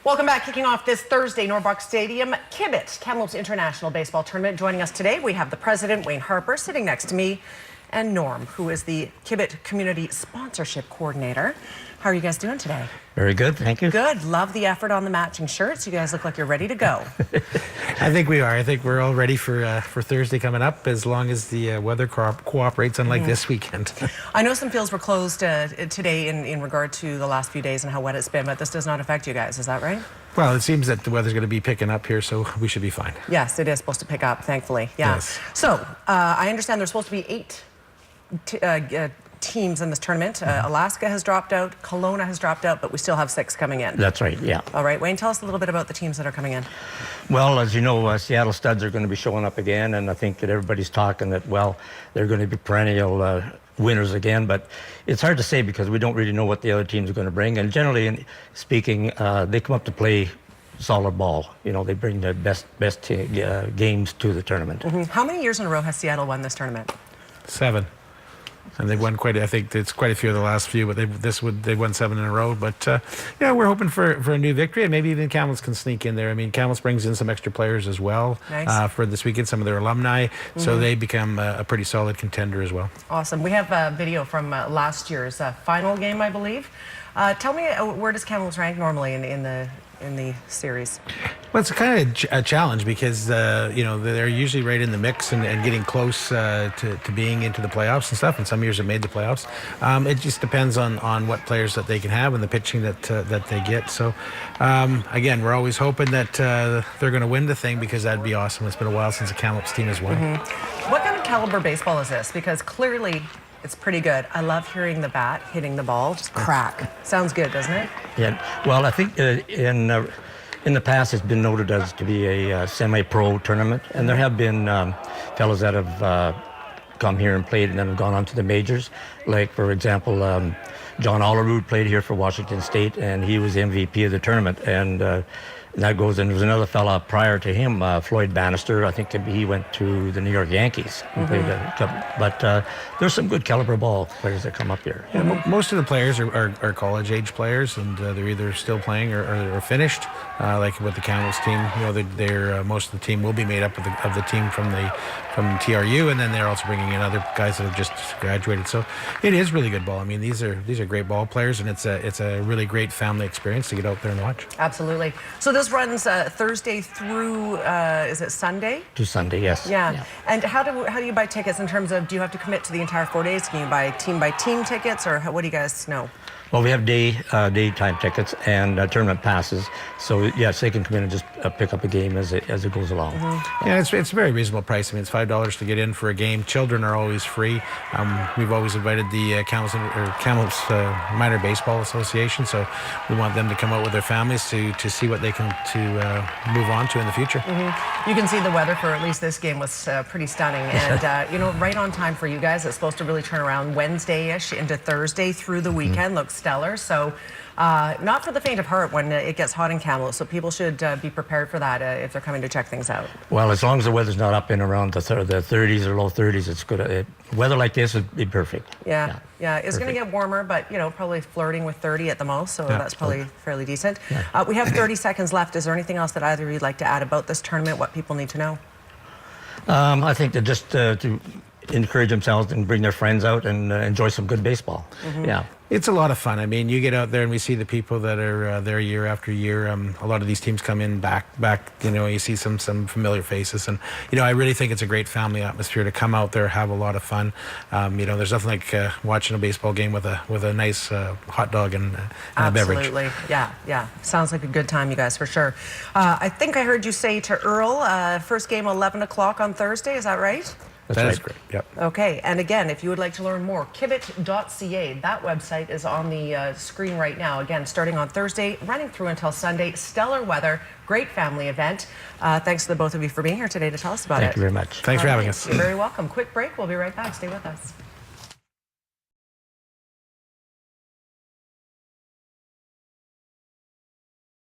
Welcome back. Kicking off this Thursday, Norbox Stadium, KIBT, Kamloops International Baseball Tournament. Joining us today, we have the president, Wayne Harper, sitting next to me, and Norm, who is the KIBT Community Sponsorship Coordinator. How are you guys doing today? Very good, thank you. Good. Love the effort on the matching shirts. You guys look like you're ready to go. I think we are. I think we're all ready for Thursday coming up, as long as the weather cooperates, unlike this weekend. I know some fields were closed today in regard to the last few days and how wet it's been, but this does not affect you guys. Is that right? Well, it seems that the weather's going to be picking up here, so we should be fine. Yes, it is supposed to pick up, thankfully. Yeah. Yes. So I understand there's supposed to be 8 teams in this tournament. Alaska has dropped out, Kelowna has dropped out, but we still have 6 coming in. That's right, yeah. All right, Wayne, tell us a little bit about the teams that are coming in. Well, as you know, Seattle Studs are going to be showing up again, and I think that everybody's talking that, well, they're going to be perennial winners again, but it's hard to say because we don't really know what the other teams are going to bring, and generally speaking, they come up to play solid ball. You know, they bring the best games to the tournament. How many years in a row has Seattle won this tournament? 7. And they've won I think it's quite a few of the last few, but they've won 7 in a row. But yeah, we're hoping for a new victory, and maybe even Kamloops can sneak in there. I mean, Kamloops brings in some extra players as well. Nice. For this weekend, some of their alumni, so they become a pretty solid contender as well. Awesome. We have a video from last year's final game, I believe. Tell me, where does Kamloops rank normally in the series? Well, it's kind of a challenge because you know, they're usually right in the mix and getting close to being into the playoffs and stuff. And some years have made the playoffs. It just depends on what players that they can have and the pitching that they get. So again, we're always hoping that they're going to win the thing, because that'd be awesome. It's been a while since the Kamloops team has won. What kind of caliber baseball is this? Because clearly it's pretty good. I love hearing the bat hitting the ball just crack. Sounds good, doesn't it? Yeah. Well, I think in the past it's been noted as to be a semi-pro tournament, and there have been fellows that have come here and played and then have gone on to the majors. Like, for example, John Olerud played here for Washington State, and he was MVP of the tournament. And that goes, and there was another fella prior to him, Floyd Bannister. I think he went to the New York Yankees and played a couple. But there's some good caliber ball players that come up here. Yeah, most of the players are college-age players, and they're either still playing or finished. Like with the Kamloops team, you know, they're most of the team will be made up of the team from TRU, and then they're also bringing in other guys that have just graduated. So it is really good ball. I mean, these are great ball players, and it's a really great family experience to get out there and watch. Absolutely. So this runs Thursday through is it Sunday? To Sunday, yes. Yeah. And how do you buy tickets in terms of, do you have to commit to the entire 4 days? Can you buy team tickets, or what do you guys know? Well, we have daytime tickets and tournament passes, so yes, they can come in and just pick up a game as it goes along. Yeah, it's a very reasonable price. I mean, it's $5 to get in for a game. Children are always free. We've always invited the Kamloops Minor Baseball Association, so we want them to come out with their families to see what they can move on to in the future. You can see the weather for at least this game was pretty stunning, and you know, right on time for you guys. It's supposed to really turn around Wednesday-ish into Thursday through the weekend. Looks stellar. So not for the faint of heart when it gets hot in Kamloops, so people should be prepared for that if they're coming to check things out. Well, as long as the weather's not up in around the 30s or low 30s, it's good. Weather like this would be perfect. Yeah. It's going to get warmer, but you know, probably flirting with 30 at the most, so that's probably fairly decent. We have 30 seconds left. Is there anything else that either of you'd like to add about this tournament, what people need to know? I think that just to encourage themselves and bring their friends out and enjoy some good baseball. Yeah. It's a lot of fun. I mean, you get out there and we see the people that are there year after year. A lot of these teams come in back. You know, you see some familiar faces, and you know, I really think it's a great family atmosphere to come out there, have a lot of fun. You know, there's nothing like watching a baseball game with a nice hot dog and a beverage. Absolutely, yeah. Sounds like a good time, you guys, for sure. I think I heard you say to Earl, first game 11 o'clock on Thursday. Is that right? That is great. Yep. Okay, and again, if you would like to learn more, kibit.ca. That website is on the screen right now. Again, starting on Thursday, running through until Sunday. Stellar weather, great family event. Thanks to the both of you for being here today to tell us about it. Thank you very much. Thanks for having us. You're very welcome. Quick break. We'll be right back. Stay with us.